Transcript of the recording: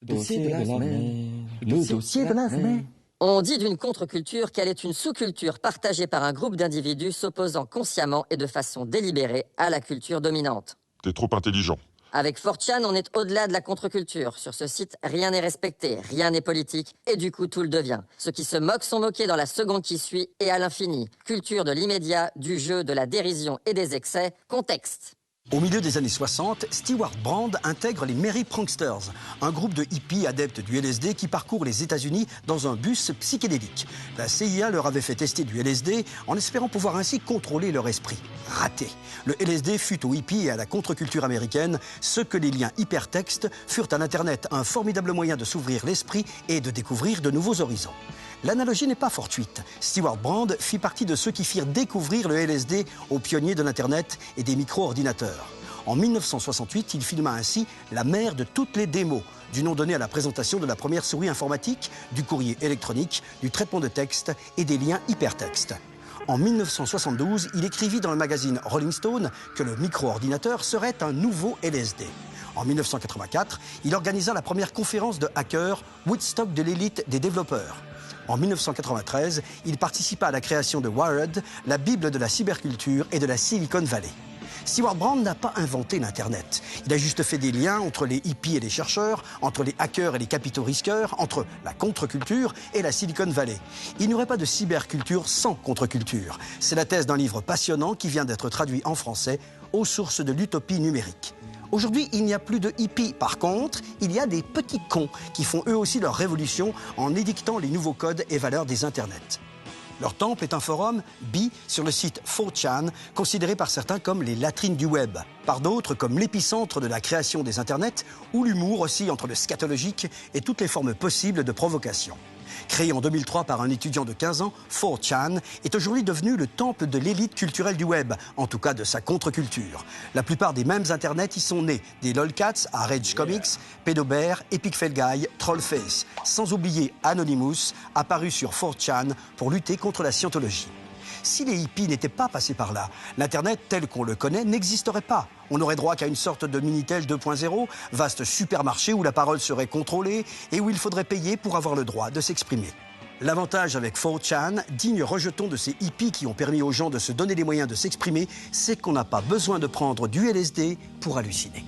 Dossier de la semaine. Le dossier de la semaine. On dit d'une contre-culture qu'elle est une sous-culture partagée par un groupe d'individus s'opposant consciemment et de façon délibérée à la culture dominante. T'es trop intelligent. Avec 4chan, on est au-delà de la contre-culture. Sur ce site, rien n'est respecté, rien n'est politique, et du coup, tout le devient. Ceux qui se moquent sont moqués dans la seconde qui suit et à l'infini. Culture de l'immédiat, du jeu, de la dérision et des excès. Contexte. Au milieu des années 60, Stewart Brand intègre les Merry Pranksters, un groupe de hippies adeptes du LSD qui parcourt les États-Unis dans un bus psychédélique. La CIA leur avait fait tester du LSD en espérant pouvoir ainsi contrôler leur esprit. Raté. Le LSD fut aux hippies et à la contre-culture américaine ce que les liens hypertextes furent à l'Internet, un formidable moyen de s'ouvrir l'esprit et de découvrir de nouveaux horizons. L'analogie n'est pas fortuite. Stewart Brand fit partie de ceux qui firent découvrir le LSD aux pionniers de l'Internet et des micro-ordinateurs. En 1968, il filma ainsi la mère de toutes les démos, du nom donné à la présentation de la première souris informatique, du courrier électronique, du traitement de texte et des liens hypertextes. En 1972, il écrivit dans le magazine Rolling Stone que le micro-ordinateur serait un nouveau LSD. En 1984, il organisa la première conférence de hackers, Woodstock de l'élite des développeurs. En 1993, il participa à la création de Wired, la bible de la cyberculture et de la Silicon Valley. Stewart Brand n'a pas inventé l'Internet. Il a juste fait des liens entre les hippies et les chercheurs, entre les hackers et les capitaux risqueurs, entre la contre-culture et la Silicon Valley. Il n'y aurait pas de cyberculture sans contre-culture. C'est la thèse d'un livre passionnant qui vient d'être traduit en français, Aux sources de l'utopie numérique. Aujourd'hui, il n'y a plus de hippies. Par contre, il y a des petits cons qui font eux aussi leur révolution en édictant les nouveaux codes et valeurs des internets. Leur temple est un forum, bi, sur le site 4chan, considéré par certains comme les latrines du web, par d'autres comme l'épicentre de la création des internets, où l'humour oscille entre le scatologique et toutes les formes possibles de provocation. Créé en 2003 par un étudiant de 15 ans, 4chan est aujourd'hui devenu le temple de l'élite culturelle du web, en tout cas de sa contre-culture. La plupart des mêmes internets y sont nés, des lolcats à Rage Comics, Pedobear, Epic Fail Guy, Trollface, sans oublier Anonymous, apparu sur 4chan pour lutter contre la scientologie. Si les hippies n'étaient pas passés par là, l'Internet tel qu'on le connaît n'existerait pas. On n'aurait droit qu'à une sorte de Minitel 2.0, vaste supermarché où la parole serait contrôlée et où il faudrait payer pour avoir le droit de s'exprimer. L'avantage avec 4chan, digne rejeton de ces hippies qui ont permis aux gens de se donner les moyens de s'exprimer, c'est qu'on n'a pas besoin de prendre du LSD pour halluciner.